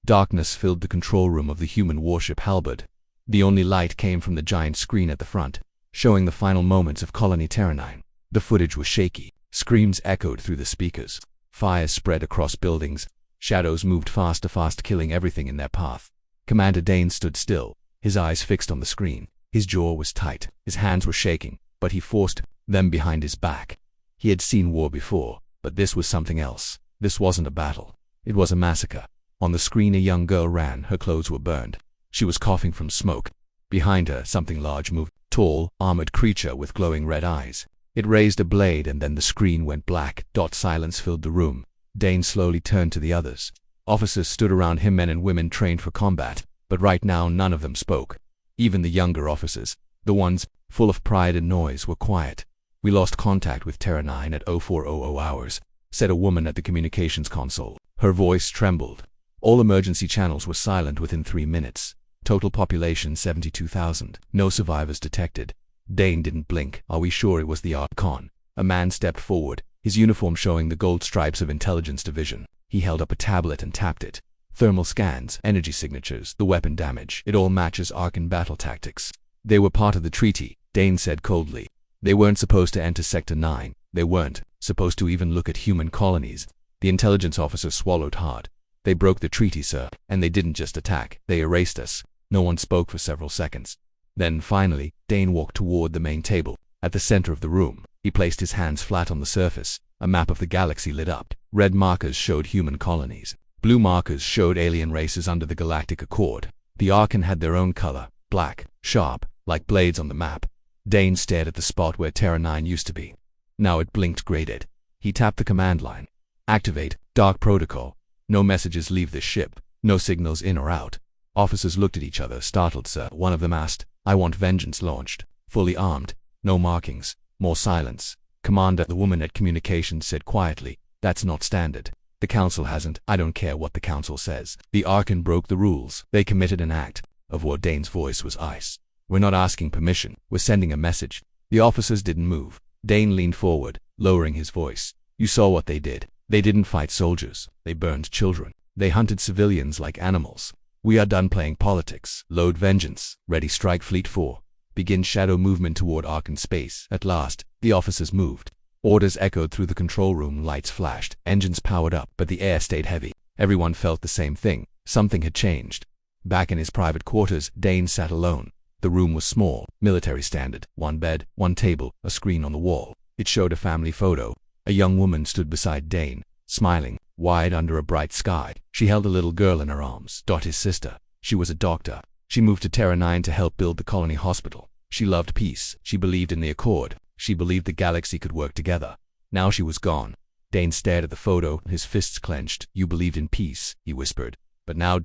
Darkness filled the control room of the human warship Halberd. The only light came from the giant screen at the front, showing the final moments of Colony Terra 9. The footage was shaky. Screams echoed through the speakers. Fires spread across buildings. Shadows moved fast, killing everything in their path. Commander Dane stood still, his eyes fixed on the screen. His jaw was tight. His hands were shaking, but he forced them behind his back. He had seen war before, but this was something else. This wasn't a battle. It was a massacre. On the screen a young girl ran. Her clothes were burned. She was coughing from smoke. Behind her, something large moved. Tall, armored creature with glowing red eyes. It raised a blade and then the screen went black. Silence filled the room. Dane slowly turned to the others. Officers stood around him, men and women trained for combat, but right now none of them spoke. Even the younger officers, the ones full of pride and noise, were quiet. "We lost contact with Terra 9 at 0400 hours, said a woman at the communications console. Her voice trembled. All emergency channels were silent within 3 minutes. Total population 72,000. No survivors detected. Dane didn't blink. Are we sure it was the Archon? A man stepped forward, his uniform showing the gold stripes of Intelligence Division. He held up a tablet and tapped it. Thermal scans, energy signatures, the weapon damage. It all matches Archon battle tactics. They were part of the treaty, Dane said coldly. They weren't supposed to enter Sector 9. They weren't supposed to even look at human colonies. The intelligence officer swallowed hard. They broke the treaty, sir, and they didn't just attack. They erased us. No one spoke for several seconds. Then, finally, Dane walked toward the main table. At the center of the room, he placed his hands flat on the surface. A map of the galaxy lit up. Red markers showed human colonies. Blue markers showed alien races under the Galactic Accord. The Archon had their own color, black, sharp, like blades on the map. Dane stared at the spot where Terra 9 used to be. Now it blinked graded. He tapped the command line. Activate Dark Protocol. No messages leave this ship. No signals in or out. Officers looked at each other, startled, sir. One of them asked, "I want Vengeance launched. Fully armed. No markings." More silence. Commander, the woman at communications said quietly, "That's not standard. The Council hasn't." "I don't care what the Council says. The Archon broke the rules. They committed an act of war." Dane's voice was ice. "We're not asking permission. We're sending a message." The officers didn't move. Dane leaned forward, lowering his voice. "You saw what they did. They didn't fight soldiers. They burned children. They hunted civilians like animals. We are done playing politics. Load Vengeance. Ready Strike Fleet 4. Begin shadow movement toward Archon space." At last, the officers moved. Orders echoed through the control room. Lights flashed. Engines powered up, but the air stayed heavy. Everyone felt the same thing. Something had changed. Back in his private quarters, Dane sat alone. The room was small, military standard. One bed, one table, a screen on the wall. It showed a family photo. A young woman stood beside Dane, smiling, wide under a bright sky. She held a little girl in her arms. His sister. She was a doctor. She moved to Terra 9 to help build the colony hospital. She loved peace. She believed in the Accord. She believed the galaxy could work together. Now she was gone. Dane stared at the photo, his fists clenched. "You believed in peace," he whispered. "But now ...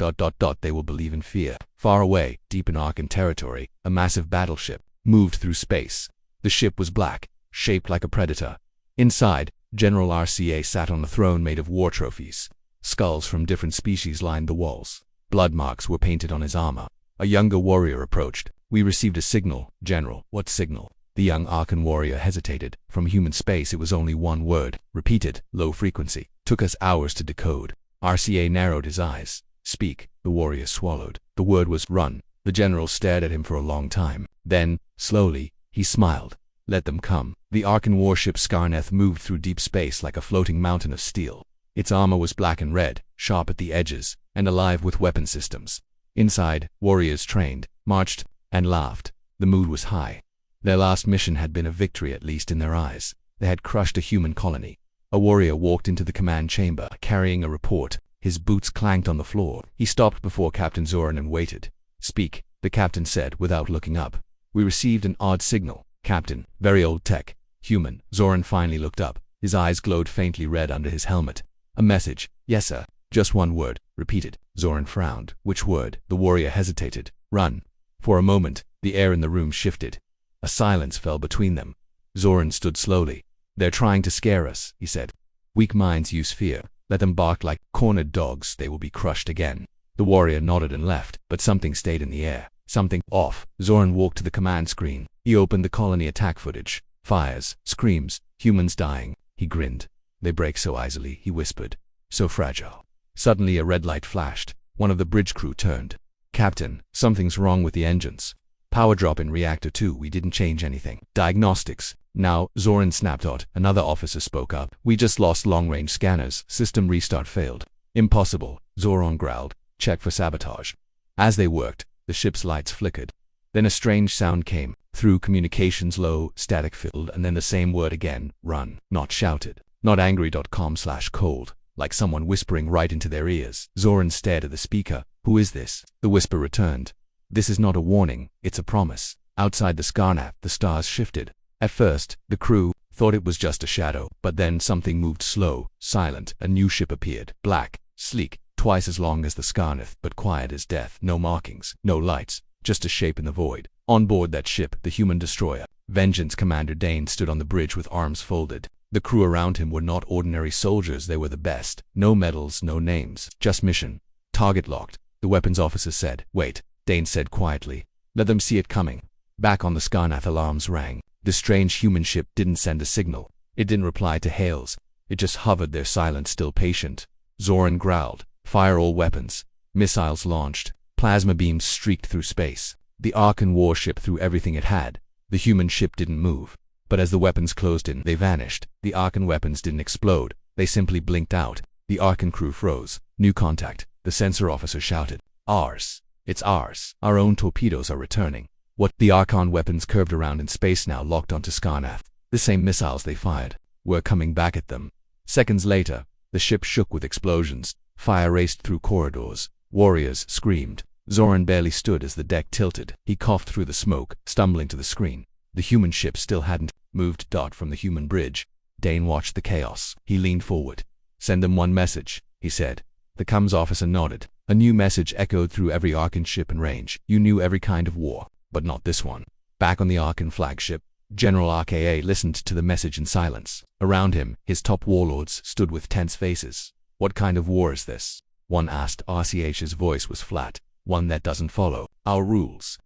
they will believe in fear." Far away, deep in Archon territory, a massive battleship moved through space. The ship was black, shaped like a predator. Inside, General RCA sat on a throne made of war trophies. Skulls from different species lined the walls. Blood marks were painted on his armor. A younger warrior approached. "We received a signal, General." "What signal?" The young Archon warrior hesitated. "From human space it was only one word. Repeated, low frequency. Took us hours to decode." RCA narrowed his eyes. "Speak." The warrior swallowed. The word was run. The general stared at him for a long time. Then, slowly, he smiled. "Let them come." The Archon warship Skarneth moved through deep space like a floating mountain of steel. Its armor was black and red, sharp at the edges, and alive with weapon systems. Inside, warriors trained, marched, and laughed. The mood was high. Their last mission had been a victory, at least in their eyes. They had crushed a human colony. A warrior walked into the command chamber, carrying a report. His boots clanked on the floor. He stopped before Captain Zoran and waited. "Speak," the captain said without looking up. "We received an odd signal, Captain. Very old tech. Human." Zoran finally looked up. His eyes glowed faintly red under his helmet. "A message." "Yes, sir." "Just one word." "Repeated." Zoran frowned. "Which word?" The warrior hesitated. "Run." For a moment, the air in the room shifted. A silence fell between them. Zoran stood slowly. "They're trying to scare us," he said. "Weak minds use fear. Let them bark like cornered dogs. They will be crushed again." The warrior nodded and left, but something stayed in the air. Something off. Zoran walked to the command screen. He opened the colony attack footage. Fires, screams, humans dying. He grinned. "They break so easily," he whispered. "So fragile." Suddenly a red light flashed. One of the bridge crew turned. "Captain, something's wrong with the engines. Power drop in reactor 2, we didn't change anything. Diagnostics." "Now," Zoran snapped out. Another officer spoke up. "We just lost long-range scanners. System restart failed." "Impossible," Zoran growled. "Check for sabotage." As they worked, the ship's lights flickered. Then a strange sound came through communications, low, static-filled, and then the same word again, "Run." Not shouted, not angry.com/cold, like someone whispering right into their ears. Zoran stared at the speaker. "Who is this?" The whisper returned. "This is not a warning, it's a promise." Outside the Skarnath, the stars shifted. At first, the crew thought it was just a shadow, but then something moved slow, silent. A new ship appeared. Black, sleek, twice as long as the Skarnath, but quiet as death. No markings, no lights, just a shape in the void. On board that ship, the human destroyer, Vengeance Commander Dane stood on the bridge with arms folded. The crew around him were not ordinary soldiers, they were the best. No medals, no names, just mission. "Target locked," the weapons officer said. "Wait," Dane said quietly. "Let them see it coming." Back on the Skarnath, alarms rang. The strange human ship didn't send a signal. It didn't reply to hails. It just hovered there, silent, still patient. Zoran growled. "Fire all weapons." Missiles launched. Plasma beams streaked through space. The Arkan warship threw everything it had. The human ship didn't move. But as the weapons closed in, they vanished. The Arkan weapons didn't explode. They simply blinked out. The Arkan crew froze. "New contact," the sensor officer shouted. "Ours. It's ours. Our own torpedoes are returning." What? The Arkan weapons curved around in space now, locked onto Skarnath. The same missiles they fired were coming back at them. Seconds later, the ship shook with explosions. Fire raced through corridors. Warriors screamed. Zoran barely stood as the deck tilted. He coughed through the smoke, stumbling to the screen. The human ship still hadn't moved. From the human bridge, Dane watched the chaos. He leaned forward. "Send them one message," he said. The comms officer nodded. A new message echoed through every Arkan ship in range. "You knew every kind of war, but not this one." Back on the Arkan flagship, General RKA listened to the message in silence. Around him, his top warlords stood with tense faces. "What kind of war is this?" one asked. RCH's voice was flat. "One that doesn't follow our rules."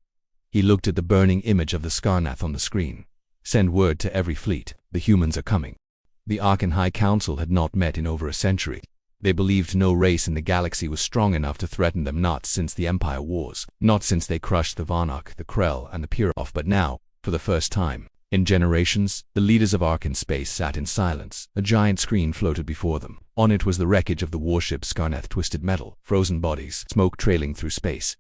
He looked at the burning image of the Skarnath on the screen. "Send word to every fleet. The humans are coming." The Arkan High Council had not met in over a century. They believed no race in the galaxy was strong enough to threaten them, not since the Empire Wars, not since they crushed the Varnok, the Krell, and the Pirov, but now, for the first time in generations, the leaders of Arkan space sat in silence. A giant screen floated before them. On it was the wreckage of the warship Skarnath, twisted metal, frozen bodies, smoke trailing through space.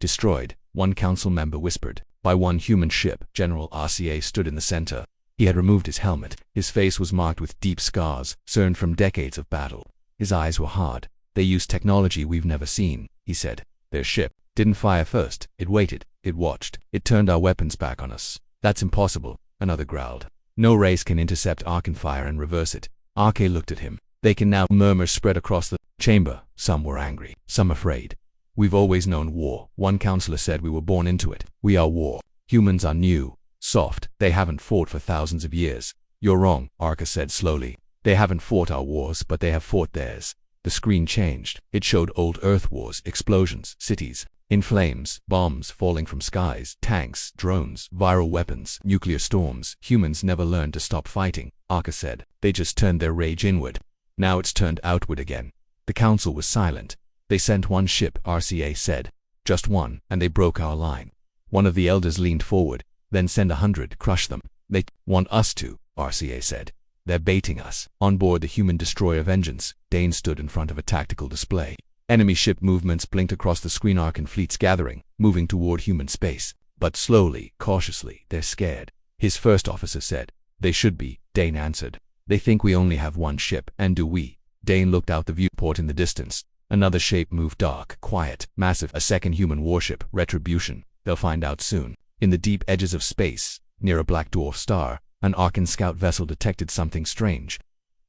"Destroyed," one council member whispered, "by one human ship." General RCA stood in the center. He had removed his helmet. His face was marked with deep scars, sewn from decades of battle. His eyes were hard. "They used technology we've never seen," he said. "Their ship didn't fire first. It waited. It watched. It turned our weapons back on us." "That's impossible," another growled. "No race can intercept Arkan fire and reverse it." RK looked at him. "They can now." Murmurs spread across the chamber. Some were angry, some afraid. "We've always known war," one counselor said. "We were born into it. We are war. Humans are new, soft. They haven't fought for thousands of years." "You're wrong," Arka said slowly. "They haven't fought our wars, but they have fought theirs." The screen changed. It showed old Earth wars, explosions, cities in flames, bombs falling from skies, tanks, drones, viral weapons, nuclear storms. "Humans never learned to stop fighting," Arka said. "They just turned their rage inward. Now it's turned outward again." The council was silent. "They sent one ship," RCA said. "Just one, and they broke our line." One of the elders leaned forward. "Then send 100, crush them." "They want us to," RCA said. "They're baiting us." On board the human destroyer Vengeance, Dane stood in front of a tactical display. Enemy ship movements blinked across the screen. Arkan fleets gathering, moving toward human space. But slowly, cautiously. "They're scared," his first officer said. "They should be," Dane answered. "They think we only have one ship, and do we?" Dane looked out the viewport in the distance. Another shape moved, dark, quiet, massive. A second human warship, Retribution. They'll find out soon. In the deep edges of space, near a black dwarf star, an Arkan scout vessel detected something strange.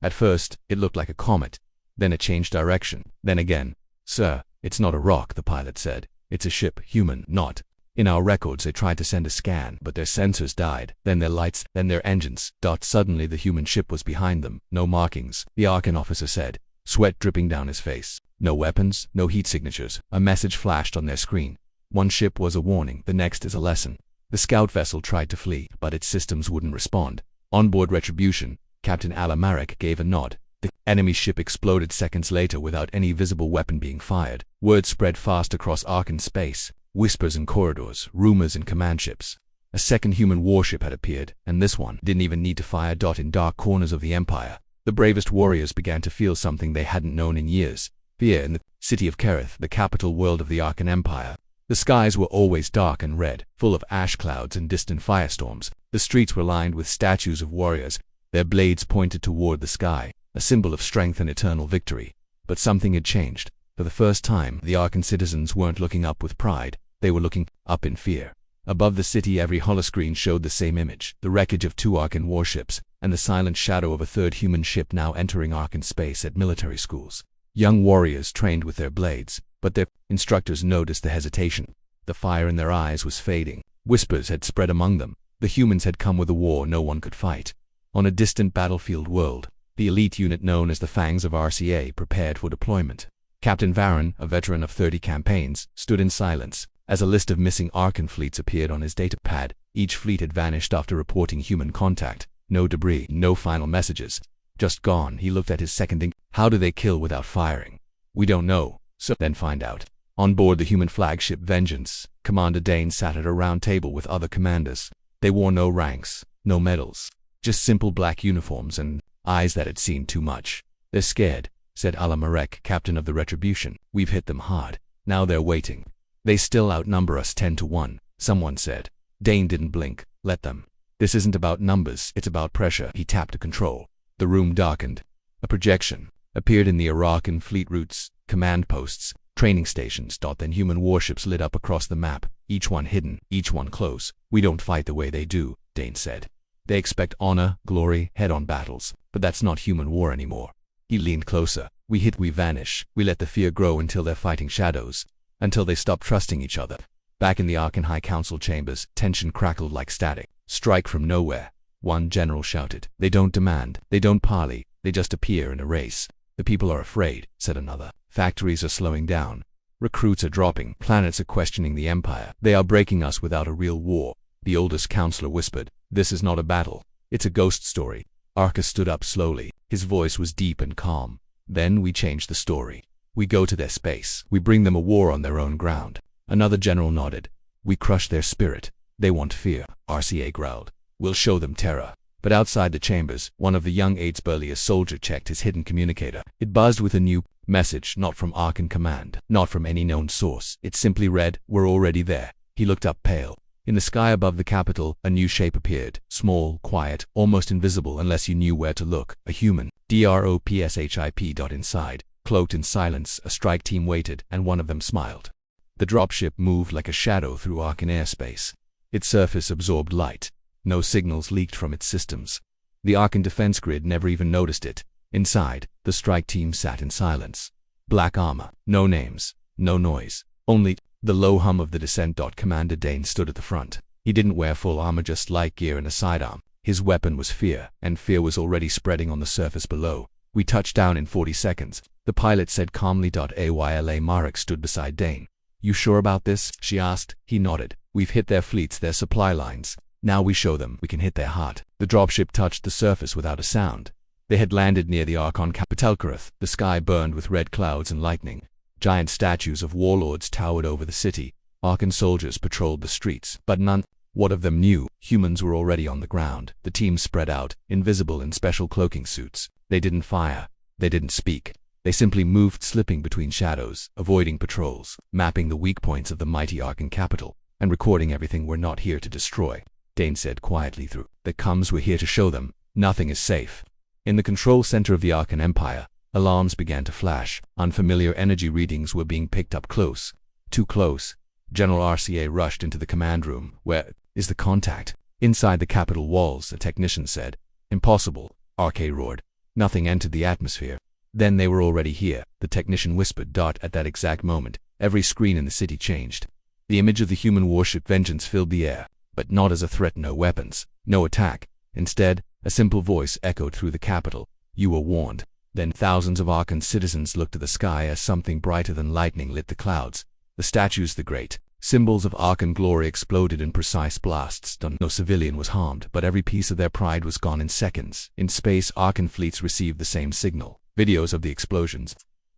At first, it looked like a comet. Then it changed direction. Then again. "Sir, it's not a rock," the pilot said. "It's a ship, human, not. In our records they tried to send a scan, but their sensors died. Then their lights, then their engines." Suddenly the human ship was behind them. No markings, the Arkan officer said, sweat dripping down his face. No weapons, no heat signatures. A message flashed on their screen. One ship was a warning, the next is a lesson. The scout vessel tried to flee, but its systems wouldn't respond. Onboard Retribution, Captain Alamarek gave a nod. The enemy ship exploded seconds later without any visible weapon being fired. Word spread fast across Arkan space. Whispers in corridors, rumors in command ships. A second human warship had appeared, and this one didn't even need to fire. In dark corners of the Empire, the bravest warriors began to feel something they hadn't known in years. Fear in the city of Kerith, the capital world of the Arkan Empire. The skies were always dark and red, full of ash clouds and distant firestorms. The streets were lined with statues of warriors, their blades pointed toward the sky, a symbol of strength and eternal victory. But something had changed. For the first time, the Arkan citizens weren't looking up with pride. They were looking up in fear. Above the city, every holoscreen showed the same image, the wreckage of 2 Arkan warships, and the silent shadow of a third human ship now entering Arkan space at military schools. Young warriors trained with their blades, but their instructors noticed the hesitation. The fire in their eyes was fading. Whispers had spread among them. The humans had come with a war no one could fight. On a distant battlefield world, the elite unit known as the Fangs of RCA prepared for deployment. Captain Varron, a veteran of 30 campaigns, stood in silence as a list of missing Arkan fleets appeared on his data pad. Each fleet had vanished after reporting human contact. No debris, no final messages. Just gone. He looked at his second. How do they kill without firing? We don't know. So then find out. On board the human flagship Vengeance, Commander Dane sat at a round table with other commanders. They wore no ranks, no medals, just simple black uniforms and eyes that had seen too much. They're scared, said Ala Marek, captain of the Retribution. We've hit them hard. Now they're waiting. They still outnumber us 10-1, someone said. Dane didn't blink. Let them. This isn't about numbers, it's about pressure. He tapped a control. The room darkened. A projection appeared in the Arakan fleet routes, command posts, training stations. Then human warships lit up across the map, each one hidden, each one close. We don't fight the way they do, Dane said. They expect honor, glory, head-on battles, but that's not human war anymore. He leaned closer. We hit, we vanish. We let the fear grow until they're fighting shadows, until they stop trusting each other. Back in the Arkan High Council chambers, tension crackled like static. Strike from nowhere, one general shouted. They don't demand, they don't parley, they just appear in a race. The people are afraid, said another. Factories are slowing down. Recruits are dropping. Planets are questioning the Empire. They are breaking us without a real war. The oldest counselor whispered. This is not a battle. It's a ghost story. Arcus stood up slowly. His voice was deep and calm. Then we change the story. We go to their space. We bring them a war on their own ground. Another general nodded. We crush their spirit. They want fear, RCA growled. We'll show them terror. But outside the chambers, one of the young aides burliest soldier checked his hidden communicator. It buzzed with a new message, not from Arkan Command, not from any known source. It simply read, "We're already there." He looked up, pale. In the sky above the capital, a new shape appeared. Small, quiet, almost invisible unless you knew where to look. A human. DROPSHIP. Inside, cloaked in silence, a strike team waited, and one of them smiled. The dropship moved like a shadow through Arkan airspace. Its surface absorbed light. No signals leaked from its systems. The Arkan defense grid never even noticed it. Inside, the strike team sat in silence. Black armor, no names, no noise, only the low hum of the descent. Commander Dane stood at the front. He didn't wear full armor, just light gear and a sidearm. His weapon was fear, and fear was already spreading on the surface below. We touched down in 40 seconds, the pilot said calmly. Ayla Marek stood beside Dane. You sure about this? She asked. He nodded. We've hit their fleets, their supply lines. Now we show them we can hit their heart. The dropship touched the surface without a sound. They had landed near the Archon capital Kerith. The sky burned with red clouds and lightning. Giant statues of warlords towered over the city. Arkan soldiers patrolled the streets, but none of them knew. Humans were already on the ground. The team spread out, invisible in special cloaking suits. They didn't fire. They didn't speak. They simply moved, slipping between shadows, avoiding patrols, mapping the weak points of the mighty Arkan capital, and recording everything. We're not here to destroy, Dane said quietly through the comms. We're here to show them nothing is safe. In the control center of the Arkan Empire, alarms began to flash. Unfamiliar energy readings were being picked up close. Too close. General RCA rushed into the command room. Where is the contact? Inside the capital walls, a technician said. Impossible, RK roared. Nothing entered the atmosphere. Then they were already here, the technician whispered. At that exact moment, every screen in the city changed. The image of the human warship Vengeance filled the air, but not as a threat. No weapons, no attack. Instead, a simple voice echoed through the capital. You were warned. Then thousands of Arkan citizens looked to the sky as something brighter than lightning lit the clouds. The statues, the great Symbols of Arkan glory exploded in precise blasts. No civilian was harmed, but every piece of their pride was gone in seconds. In space, Arkan fleets received the same signal. Videos of the explosions.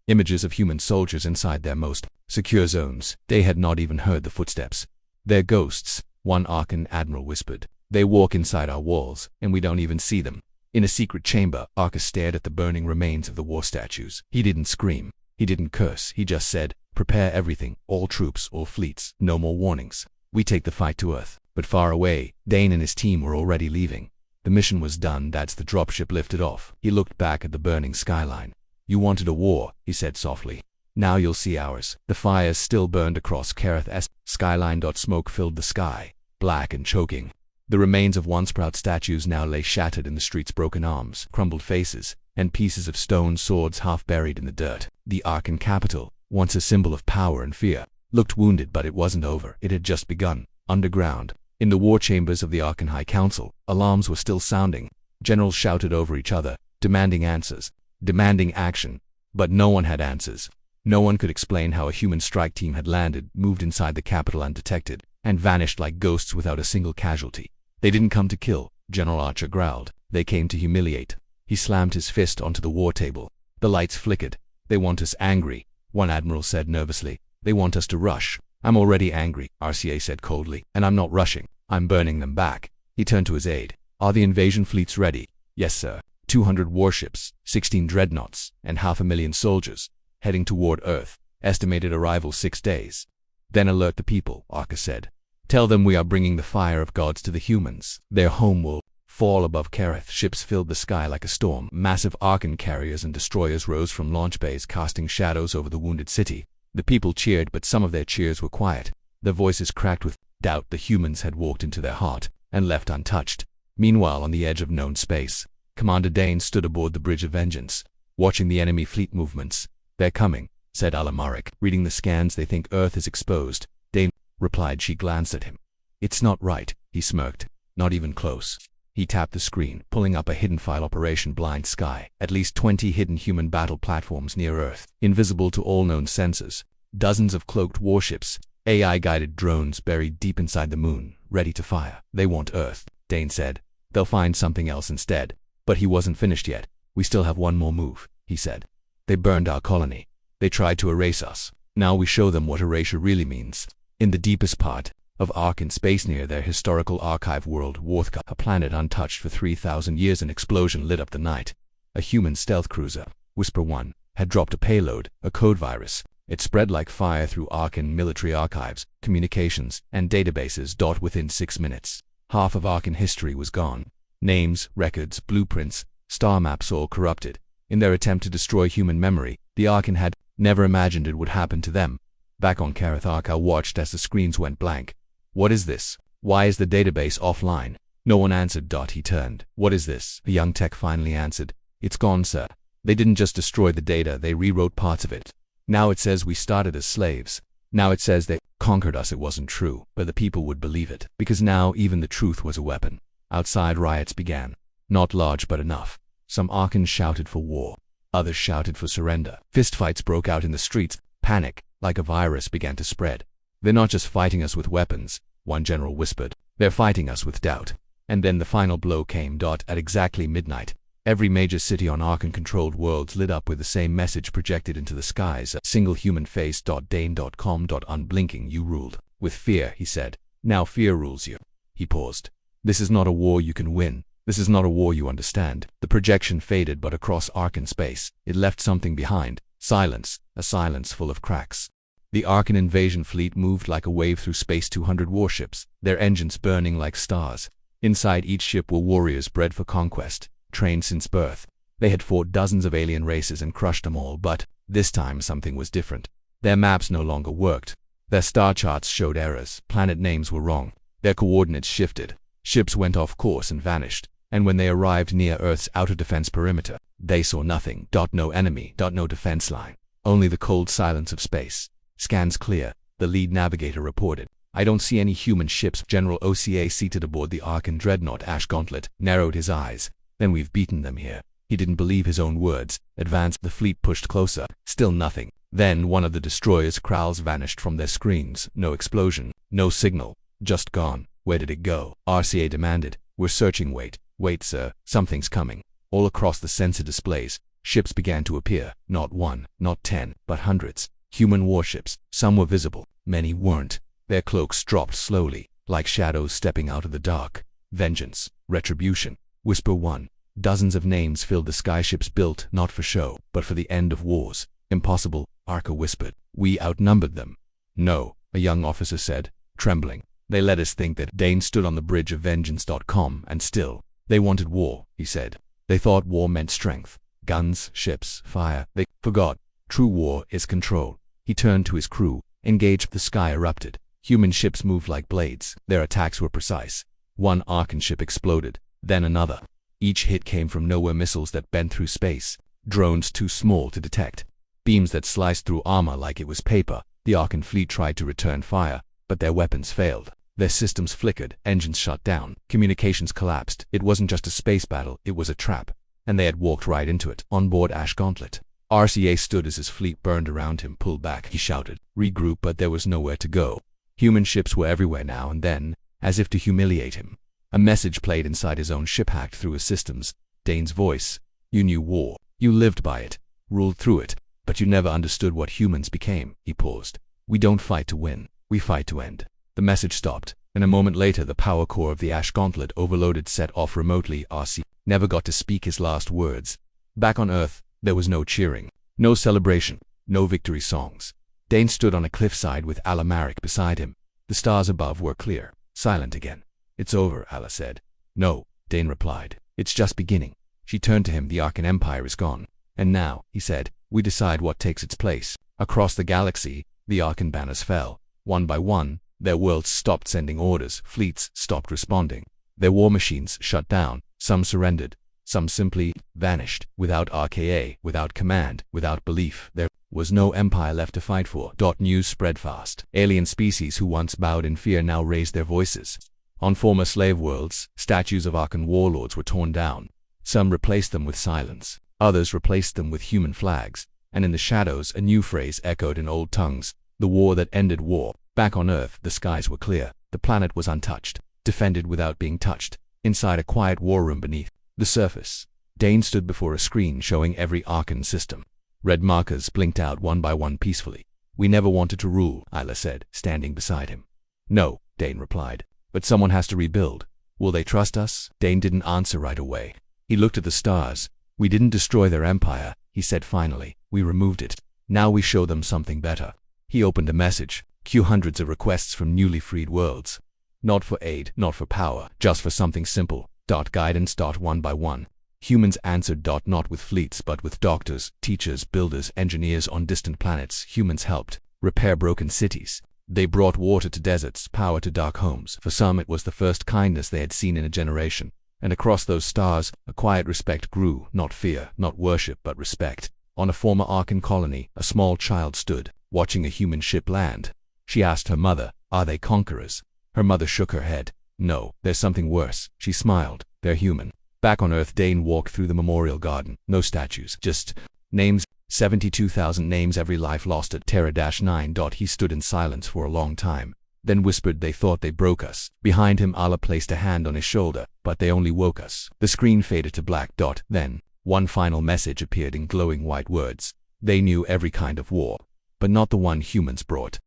Images of human soldiers inside their most secure zones. They had not even heard the footsteps. "They're ghosts," one Arkan admiral whispered. "They walk inside our walls, and we don't even see them." In a secret chamber, Arkas stared at the burning remains of the war statues. He didn't scream. He didn't curse. He just said, "Prepare everything, all troops, all fleets, no more warnings. We take the fight to Earth." But far away, Dane and his team were already leaving. The mission was done. That's the dropship lifted off. He looked back at the burning skyline. "You wanted a war," he said softly. "Now you'll see ours." The fires still burned across Kareth's skyline. Smoke filled the sky, black and choking. The remains of once proud statues now lay shattered in the streets, broken arms, crumbled faces, and pieces of stone swords half buried in the dirt. The Arkan capital, once a symbol of power and fear, looked wounded, but it wasn't over. It had just begun. Underground, in the war chambers of the Arkan High Council, alarms were still sounding. Generals shouted over each other, demanding answers, demanding action. But no one had answers. No one could explain how a human strike team had landed, moved inside the capital undetected, and vanished like ghosts without a single casualty. "They didn't come to kill," General Archer growled. "They came to humiliate." He slammed his fist onto the war table. The lights flickered. "They want us angry," one admiral said nervously. "They want us to rush." "I'm already angry," RCA said coldly. "And I'm not rushing. I'm burning them back." He turned to his aide. "Are the invasion fleets ready?" "Yes, sir. 200 warships, 16 dreadnoughts, and 500,000 soldiers, heading toward Earth. Estimated arrival 6 days." "Then alert the people," Archer said. "Tell them we are bringing the fire of gods to the humans. Their home will fall above Kareth." Ships filled the sky like a storm. Massive Arkan carriers and destroyers rose from launch bays, casting shadows over the wounded city. The people cheered, but some of their cheers were quiet. Their voices cracked with doubt. The humans had walked into their heart and left untouched. Meanwhile, on the edge of known space, Commander Dane stood aboard the Bridge of Vengeance, watching the enemy fleet movements. "They're coming," said Alamarik. "Reading the scans, they think Earth is exposed." Dane replied. She glanced at him. "It's not right," he smirked. "Not even close." He tapped the screen, pulling up a hidden file. Operation Blind Sky. At least 20 hidden human battle platforms near Earth, invisible to all known sensors. Dozens of cloaked warships, AI-guided drones buried deep inside the moon, ready to fire. "They want Earth," Dane said. "They'll find something else instead." But he wasn't finished yet. "We still have one more move," he said. "They burned our colony. They tried to erase us. Now we show them what erasure really means." In the deepest part of Arkan space, near their historical archive world, Worthka, a planet untouched for 3,000 years, an explosion lit up the night. A human stealth cruiser, Whisper 1, had dropped a payload, a code virus. It spread like fire through Arkan military archives, communications, and databases. Within 6 minutes, half of Arkan history was gone. Names, records, blueprints, star maps, all corrupted. In their attempt to destroy human memory, the Arkan had never imagined it would happen to them. Back on Kareth, Archer watched as the screens went blank. "What is this? Why is the database offline?" No one answered. He turned. "What is this?" A young tech finally answered. "It's gone, sir. They didn't just destroy the data, they rewrote parts of it. Now it says we started as slaves. Now it says they conquered us." It wasn't true, but the people would believe it, because now even the truth was a weapon. Outside, riots began. Not large, but enough. Some Arkans shouted for war. Others shouted for surrender. Fistfights broke out in the streets. Panic, like a virus, began to spread. "They're not just fighting us with weapons," one general whispered. "They're fighting us with doubt." And then the final blow came. At exactly midnight, every major city on Arkan-controlled worlds lit up with the same message projected into the skies. A single human face. Dane.com. Unblinking. "You ruled with fear," he said. "Now fear rules you." He paused. "This is not a war you can win. This is not a war you understand." The projection faded, but across Arkan space, it left something behind. Silence, a silence full of cracks. The Arkan invasion fleet moved like a wave through space. 200 warships, their engines burning like stars. Inside each ship were warriors bred for conquest, trained since birth. They had fought dozens of alien races and crushed them all, but this time something was different. Their maps no longer worked. Their star charts showed errors. Planet names were wrong. Their coordinates shifted. Ships went off course and vanished. And when they arrived near Earth's outer defense perimeter, they saw nothing. No enemy. No defense line. Only the cold silence of space. "Scans clear," the lead navigator reported. "I don't see any human ships." General OCA, seated aboard the Arkan dreadnought Ash Gauntlet, narrowed his eyes. "Then we've beaten them here." He didn't believe his own words. "Advance." The fleet pushed closer. Still nothing. Then one of the destroyer's crowls vanished from their screens. No explosion, no signal, just gone. Where did it go? RCA demanded. We're searching. Wait, sir, something's coming. All across the sensor displays, ships began to appear. Not one, not 10, but hundreds. Human warships. Some were visible, many weren't. Their cloaks dropped slowly, like shadows stepping out of the dark. Vengeance, retribution. Whisper 1. Dozens of names filled the skyships built not for show, but for the end of wars. Impossible, Arca whispered. We outnumbered them. No, a young officer said, trembling. They let us think that. Dane stood on the bridge of vengeance.com, and still, they wanted war, he said. They thought war meant strength. Guns, ships, fire. They forgot. True war is control. He turned to his crew. Engaged. The sky erupted. Human ships moved like blades. Their attacks were precise. One Arcan ship exploded, then another. Each hit came from nowhere. Missiles that bent through space. Drones too small to detect. Beams that sliced through armor like it was paper. The Arcan fleet tried to return fire, but their weapons failed. Their systems flickered, engines shut down, communications collapsed. It wasn't just a space battle, it was a trap. And they had walked right into it. On board Ash Gauntlet, RCA stood as his fleet burned around him. Pull back, he shouted. Regroup, but there was nowhere to go. Human ships were everywhere now and then, as if to humiliate him. A message played inside his own ship, hacked through his systems. Dane's voice. You knew war. You lived by it, ruled through it, but you never understood what humans became. He paused. We don't fight to win, we fight to end. The message stopped, and a moment later the power core of the Ash Gauntlet, overloaded, set off remotely. RC never got to speak his last words. Back on Earth, there was no cheering, no celebration, no victory songs. Dane stood on a cliffside with Ala Marek beside him. The stars above were clear, silent again. It's over, Ala said. No, Dane replied. It's just beginning. She turned to him. The Arcan Empire is gone. And now, he said, we decide what takes its place. Across the galaxy, the Arcan banners fell. One by one, their worlds stopped sending orders. Fleets stopped responding. Their war machines shut down. Some surrendered. Some simply vanished, without RKA, without command, without belief. There was no empire left to fight for. News spread fast. Alien species who once bowed in fear now raised their voices. On former slave worlds, statues of Arcan warlords were torn down. Some replaced them with silence. Others replaced them with human flags. And in the shadows, a new phrase echoed in old tongues. The war that ended war. Back on Earth, the skies were clear. The planet was untouched, defended without being touched. Inside a quiet war room beneath the surface, Dane stood before a screen showing every Arcan system. Red markers blinked out one by one peacefully. We never wanted to rule, Isla said, standing beside him. No, Dane replied. But someone has to rebuild. Will they trust us? Dane didn't answer right away. He looked at the stars. We didn't destroy their empire, he said finally. We removed it. Now we show them something better. He opened a message. Queue hundreds of requests from newly freed worlds. Not for aid, not for power, just for something simple. Guidance. One by one. Humans answered. Not with fleets, but with doctors, teachers, builders, engineers on distant planets. Humans helped repair broken cities. They brought water to deserts, power to dark homes. For some, it was the first kindness they had seen in a generation. And across those stars, a quiet respect grew. Not fear, not worship, but respect. On a former Arcan colony, a small child stood, watching a human ship land. She asked her mother, are they conquerors? Her mother shook her head. No, there's something worse. She smiled. They're human. Back on Earth, Dane walked through the memorial garden. No statues, just names. 72,000 names, every life lost at Terra-9. He stood in silence for a long time, then whispered, they thought they broke us. Behind him, Ala placed a hand on his shoulder, but they only woke us. The screen faded to black. Then, one final message appeared in glowing white words. They knew every kind of war, but not the one humans brought.